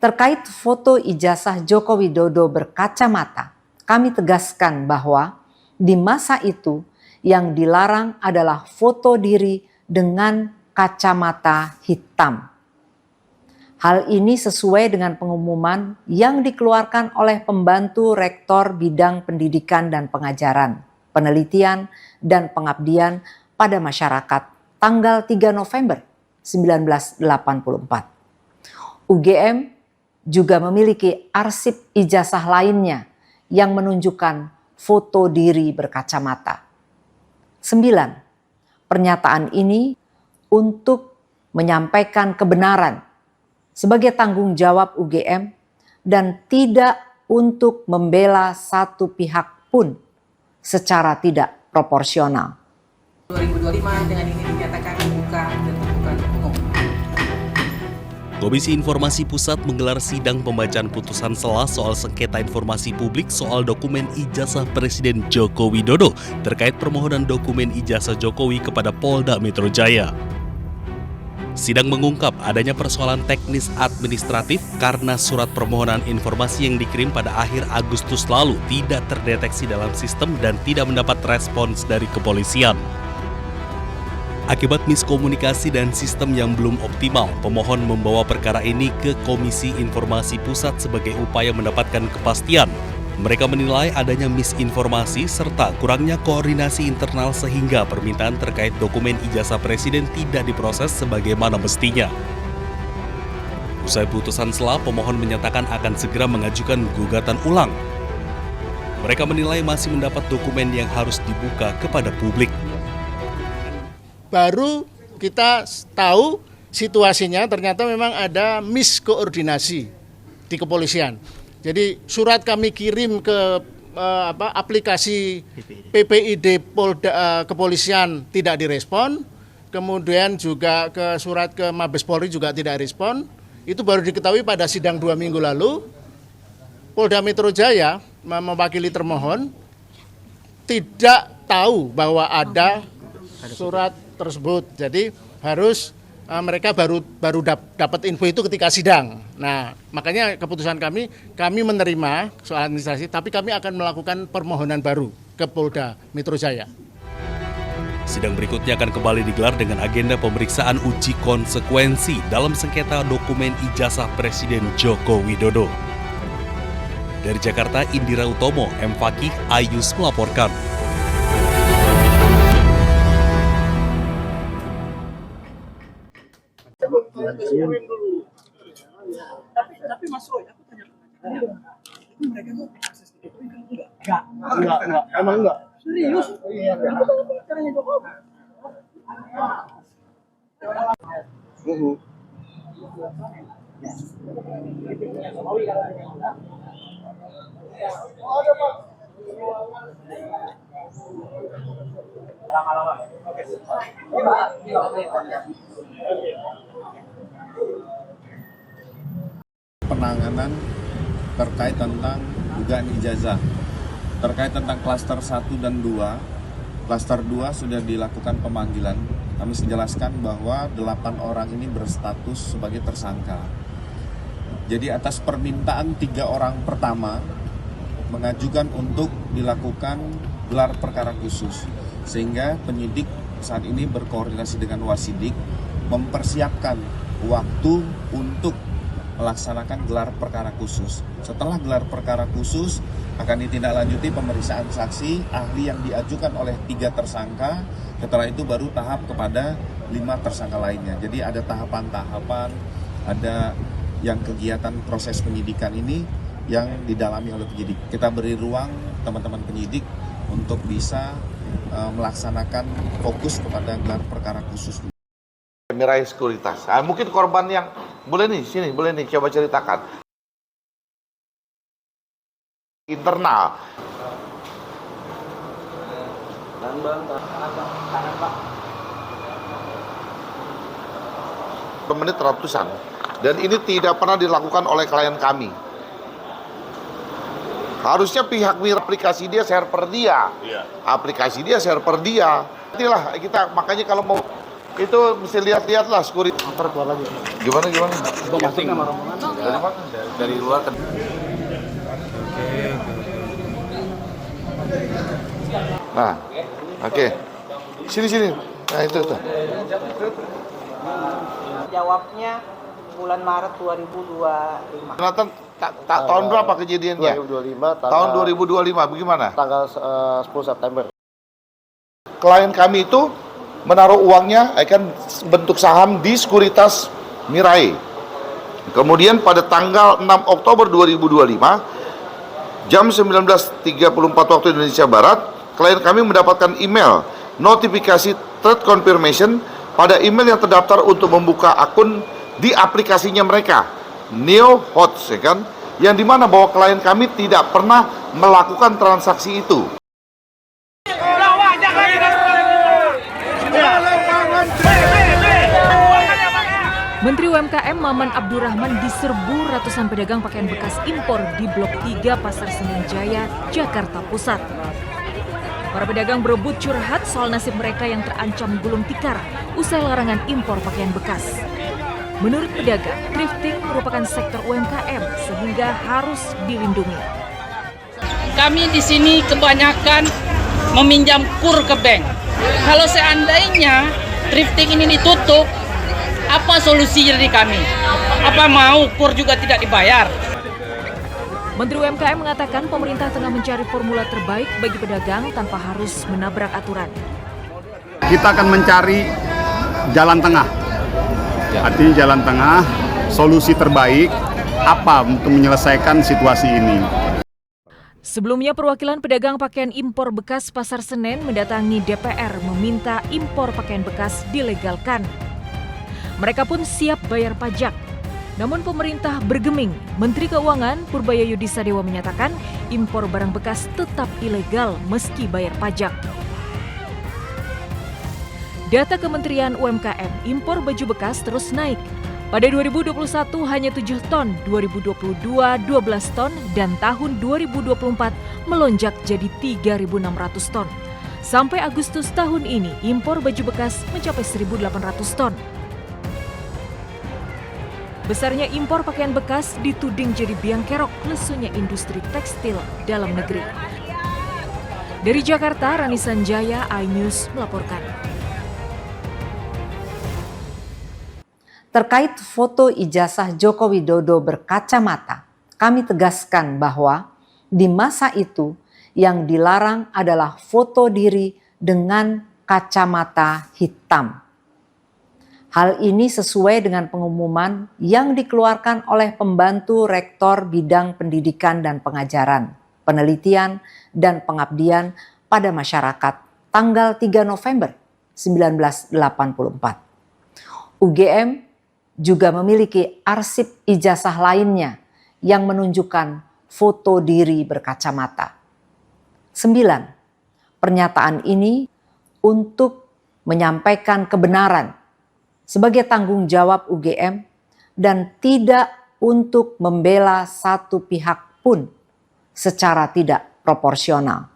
Terkait foto ijazah Joko Widodo berkacamata, kami tegaskan bahwa di masa itu yang dilarang adalah foto diri dengan kacamata hitam. Hal ini sesuai dengan pengumuman yang dikeluarkan oleh pembantu rektor bidang pendidikan dan pengajaran, penelitian dan pengabdian pada masyarakat tanggal 3 November 1984. UGM juga memiliki arsip ijazah lainnya yang menunjukkan foto diri berkacamata. 9. Pernyataan ini untuk menyampaikan kebenaran sebagai tanggung jawab UGM dan tidak untuk membela satu pihak pun secara tidak proporsional. 2025 dengan ini dinyatakan dibuka dan terbuka untuk umum. Komisi Informasi Pusat menggelar sidang pembacaan putusan sela soal sengketa informasi publik soal dokumen ijazah Presiden Joko Widodo terkait permohonan dokumen ijazah Jokowi kepada Polda Metro Jaya. Sidang mengungkap adanya persoalan teknis administratif karena surat permohonan informasi yang dikirim pada akhir Agustus lalu tidak terdeteksi dalam sistem dan tidak mendapat respons dari kepolisian. Akibat miskomunikasi dan sistem yang belum optimal, pemohon membawa perkara ini ke Komisi Informasi Pusat sebagai upaya mendapatkan kepastian. Mereka menilai adanya misinformasi serta kurangnya koordinasi internal sehingga permintaan terkait dokumen ijazah Presiden tidak diproses sebagaimana mestinya. Usai putusan sela, pemohon menyatakan akan segera mengajukan gugatan ulang. Mereka menilai masih mendapat dokumen yang harus dibuka kepada publik. Baru kita tahu situasinya ternyata memang ada miskoordinasi di kepolisian. Jadi surat kami kirim ke aplikasi PPID Polda kepolisian tidak direspon, kemudian juga ke surat ke Mabes Polri juga tidak respon. Itu baru diketahui pada sidang 2 minggu lalu. Polda Metro Jaya mewakili termohon tidak tahu bahwa ada surat tersebut. Jadi harus mereka baru dapat info itu ketika sidang. Nah, makanya keputusan kami menerima soal administrasi, tapi kami akan melakukan permohonan baru ke Polda Metro Jaya. Sidang berikutnya akan kembali digelar dengan agenda pemeriksaan uji konsekuensi dalam sengketa dokumen ijazah Presiden Joko Widodo. Dari Jakarta, Indira Utomo, M. Fakih, Ayus melaporkan. Tapi Mas Roy, aku tanya itu mereka tuh akses ke Jokowi kan enggak, emang enggak. Serius? Iya. Aku tahu caranya Jokowi. Penanganan terkait tentang dugaan ijazah. Terkait tentang klaster 1 dan 2, klaster 2 sudah dilakukan pemanggilan. Kami menjelaskan bahwa 8 orang ini berstatus sebagai tersangka. Jadi atas permintaan 3 orang pertama mengajukan untuk dilakukan gelar perkara khusus. Sehingga penyidik saat ini berkoordinasi dengan Wasidik mempersiapkan waktu untuk melaksanakan gelar perkara khusus. Setelah gelar perkara khusus akan ditindaklanjuti pemeriksaan saksi ahli yang diajukan oleh 3 tersangka. Setelah itu baru tahap kepada 5 tersangka lainnya. Jadi ada tahapan-tahapan, ada yang kegiatan proses penyidikan ini yang didalami oleh penyidik. Kita beri ruang teman-teman penyidik untuk bisa melaksanakan fokus kepada gelar perkara khusus. Meraih sekuritas. Nah, mungkin korban yang boleh nih, sini boleh nih coba ceritakan. Internal. Menit ratusan. Dan ini tidak pernah dilakukan oleh klien kami. Harusnya pihak aplikasi dia, server dia. Aplikasi dia, server dia. Inilah kita makanya kalau mau Itu mesti lihat-lihat lah security. Ntar keluar lagi. Gimana? Gua masuk sama rombongan. Dari mana? Dari luar kan. Nah, oke. Sini. Nah itu tuh. Jawabnya bulan Maret 2025. Jonathan, tahun berapa kejadiannya? 2025 Tahun 2025, bagaimana? tanggal 10 September. Klien kami itu menaruh uangnya akan bentuk saham di Sekuritas Mirai. Kemudian pada tanggal 6 Oktober 2025, jam 19.34 waktu Indonesia Barat, klien kami mendapatkan email notifikasi threat confirmation pada email yang terdaftar untuk membuka akun di aplikasinya mereka, Neo Hots, ya kan? Yang dimana bahwa klien kami tidak pernah melakukan transaksi itu. Menteri UMKM Maman Abdurrahman diserbu ratusan pedagang pakaian bekas impor di Blok 3 Pasar Senen Jaya, Jakarta Pusat. Para pedagang berebut curhat soal nasib mereka yang terancam gulung tikar usai larangan impor pakaian bekas. Menurut pedagang, thrifting merupakan sektor UMKM sehingga harus dilindungi. Kami di sini kebanyakan meminjam kur ke bank. Kalau seandainya thrifting ini ditutup, apa solusi dari kami? Apa mau kur juga tidak dibayar? Menteri UMKM mengatakan pemerintah tengah mencari formula terbaik bagi pedagang tanpa harus menabrak aturan. Kita akan mencari jalan tengah. Artinya jalan tengah, solusi terbaik apa untuk menyelesaikan situasi ini. Sebelumnya perwakilan pedagang pakaian impor bekas Pasar Senen mendatangi DPR meminta impor pakaian bekas dilegalkan. Mereka pun siap bayar pajak. Namun pemerintah bergeming. Menteri Keuangan Purbaya Yudisadewa menyatakan impor barang bekas tetap ilegal meski bayar pajak. Data Kementerian UMKM, impor baju bekas terus naik. Pada 2021 hanya 7 ton, 2022 12 ton, dan tahun 2024 melonjak jadi 3.600 ton. Sampai Agustus tahun ini, impor baju bekas mencapai 1.800 ton. Besarnya impor pakaian bekas dituding jadi biang kerok lesunya industri tekstil dalam negeri. Dari Jakarta, Rani Sanjaya, iNews melaporkan. Terkait foto ijazah Joko Widodo berkacamata, kami tegaskan bahwa di masa itu yang dilarang adalah foto diri dengan kacamata hitam. Hal ini sesuai dengan pengumuman yang dikeluarkan oleh pembantu rektor bidang pendidikan dan pengajaran, penelitian dan pengabdian pada masyarakat tanggal 3 November 1984. UGM juga memiliki arsip ijazah lainnya yang menunjukkan foto diri berkacamata. 9. Pernyataan ini untuk menyampaikan kebenaran sebagai tanggung jawab UGM dan tidak untuk membela satu pihak pun secara tidak proporsional.